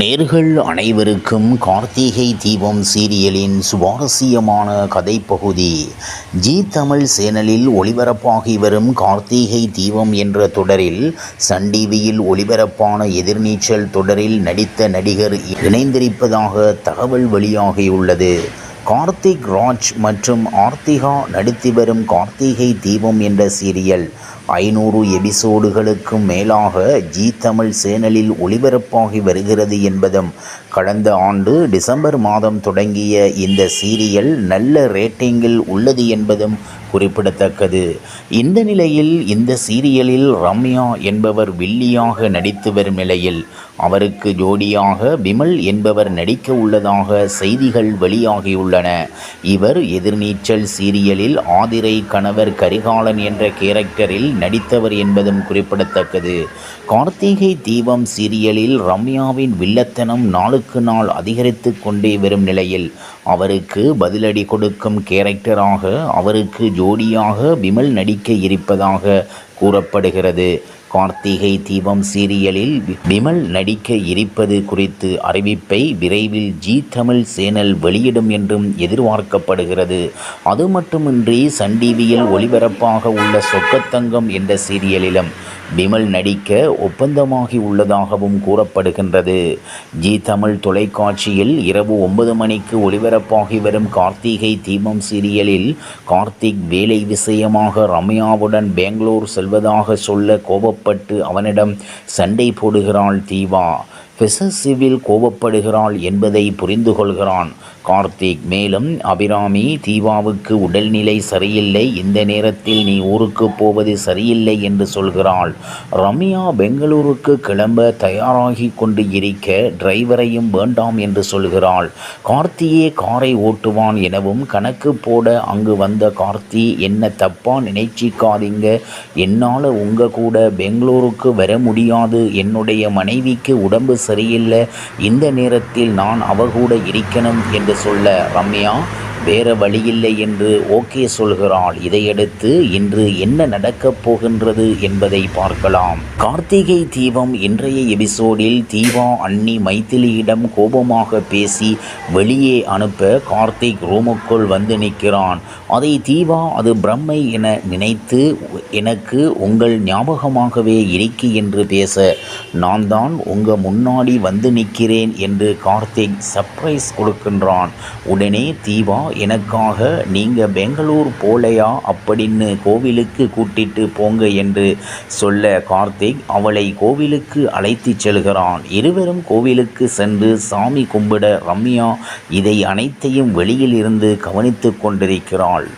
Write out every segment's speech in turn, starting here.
நேர்கள் அனைவருக்கும் கார்த்திகை தீபம் சீரியலின் சுவாரஸ்யமான கதைப்பகுதி. ஜி தமிழ் சேனலில் ஒளிபரப்பாகி வரும் கார்த்திகை தீபம் என்ற தொடரில் சன் டிவியில் ஒளிபரப்பான எதிர்நீச்சல் தொடரில் நடித்த நடிகர் இணைந்திருப்பதாக தகவல் வெளியாகியுள்ளது. கார்த்திக் ராஜ் மற்றும் ஆர்த்திகா நடித்து வரும் கார்த்திகை தீபம் என்ற சீரியல் 500 எபிசோடுகளுக்கும் மேலாக ஜி தமிழ் சேனலில் ஒளிபரப்பாகி வருகிறது என்பதும், கடந்த ஆண்டு டிசம்பர் மாதம் தொடங்கிய இந்த சீரியல் நல்ல ரேட்டிங்கில் உள்ளது என்பதும் குறிப்பிடத்தக்கது. இந்த நிலையில் இந்த சீரியலில் ரம்யா என்பவர் வில்லியாக நடித்து வரும் நிலையில் அவருக்கு ஜோடியாக விமல் என்பவர் நடிக்க உள்ளதாக செய்திகள் வெளியாகியுள்ளன. இவர் எதிர்நீச்சல் சீரியலில் ஆதிரை கணவர் கரிகாலன் என்ற கேரக்டரில் நடித்தவர் என்பதும் குறிப்பிடத்தக்கது. கார்த்திகை தீபம் சீரியலில் ரம்யாவின் வில்லத்தனம் நாளுக்கு நாள் அதிகரித்து கொண்டே வரும் நிலையில் அவருக்கு பதிலடி கொடுக்கும் கேரக்டராக அவருக்கு ஜோடியாக விமல் நடிக்க இருப்பதாக கூறப்படுகிறது. கார்த்திகை தீபம் சீரியலில் விமல் நடிக்க இருப்பது குறித்து அறிவிப்பை விரைவில் ஜி தமிழ் சேனல் வெளியிடும் என்றும் எதிர்பார்க்கப்படுகிறது. அது மட்டுமின்றி சன் டிவியில் ஒளிபரப்பாக உள்ள சொக்கத்தங்கம் என்ற சீரியலிலும் விமல் நடிக்க ஒப்பந்தமாகி உள்ளதாகவும் கூறப்படுகின்றது. ஜி தமிழ் தொலைக்காட்சியில் இரவு 9 மணிக்கு ஒளிபரப்பாகி வரும் கார்த்திகை தீபம் சீரியலில் கார்த்திக் வேலை விஷயமாக ரம்யாவுடன் பெங்களூர் செல்வதாக சொல்ல கோபப்பட்டு அவனிடம் சண்டை போடுகிறாள் தீபா. பொசசிவில் கோபப்படுகிறாள் என்பதை புரிந்து கொள்கிறான் கார்த்திக். மேலும் அபிராமி தீபாவுக்கு உடல்நிலை சரியில்லை, இந்த நேரத்தில் நீ ஊருக்கு போவது சரியில்லை என்று சொல்கிறாள். ரம்யா பெங்களூருக்கு கிளம்ப தயாராகி கொண்டு இருக்க டிரைவரையும் வேண்டாம் என்று சொல்கிறாள். கார்த்தியே காரை ஓட்டுவான் எனவும் கணக்கு போட அங்கு வந்த கார்த்தி, என்ன தப்பா நினைச்சிக்காதீங்க, என்னால் உங்க கூட பெங்களூருக்கு வர முடியாது, என்னுடைய மனைவிக்கு உடம்பு சரியில்லை, இந்த நேரத்தில் நான் அவ கூட இருக்கணும் என்று சொல்ல ரம்யா வேற வழியில்லை என்று ஓகே சொல்கிறாள். இதையடுத்து இன்று என்ன நடக்கப் போகின்றது என்பதை பார்க்கலாம். கார்த்திகை தீபம் இன்றைய எபிசோடில் தீபா அண்ணி மைதிலியிடம் கோபமாக பேசி வெளியே அனுப்ப கார்த்திக் ரூமுக்குள் வந்து நிற்கிறான். அதை தீபா அது பிரம்மை என நினைத்து எனக்கு உங்கள் ஞாபகமாகவே இருக்கு என்று பேச, நான் தான் உங்க முன்னாடி வந்து நிற்கிறேன் என்று கார்த்திக் சர்ப்ரைஸ் கொடுக்கின்றான். உடனே தீபா, எனக்காக நீங்கள் பெங்களூர் போலையா அப்படின்னு கோவிலுக்கு கூட்டிட்டு போங்க என்று சொல்ல கார்த்திக் அவளை கோவிலுக்கு அழைத்து செல்கிறான். இருவரும் கோவிலுக்கு சென்று சாமி கும்பிட ரம்யா இதை அனைத்தையும் வெளியில் இருந்து கவனித்து கொண்டிருக்கிறாள்.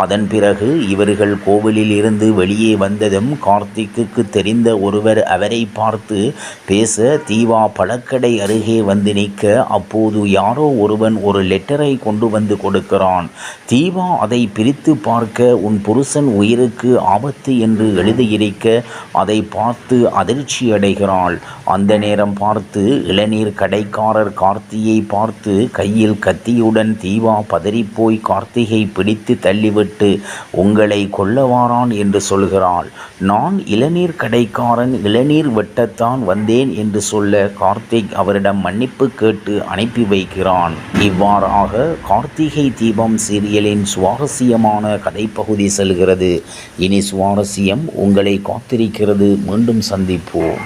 அதன் பிறகு இவர்கள் கோவிலில் இருந்து வெளியே வந்ததும் கார்த்திக்கு தெரிந்த ஒருவர் அவரை பார்த்து பேச தீபா பழக்கடை அருகே வந்து நிற்க, அப்போது யாரோ ஒருவன் ஒரு லெட்டரை கொண்டு வந்து கொடுக்கிறான். தீபா அதை பிரித்து பார்க்க உன் புருஷன் உயிருக்கு ஆபத்து என்று எழுதியிருக்க அதை பார்த்து அதிர்ச்சி அடைகிறாள். அந்த நேரம் பார்த்து இளநீர் கடைக்காரர் கார்த்தியை பார்த்து கையில் கத்தியுடன் தீபா பதறிப்போய் கார்த்திகை பிடித்து தள்ளிவிட்டு உங்களை கொல்லவாரான் என்று சொல்கிறாள். நான் இளநீர் கடைக்காரன், இளநீர் வெட்டத்தான் வந்தேன் என்று சொல்ல கார்த்திக் அவரிடம் மன்னிப்பு கேட்டு அனுப்பி வைக்கிறான். இவ்வாறாக கார்த்திகை தீபம் சீரியலின் சுவாரஸ்யமான கதைப்பகுதி செல்கிறது. இனி சுவாரஸ்யம் உங்களை காத்திருக்கிறது. மீண்டும் சந்திப்போம்.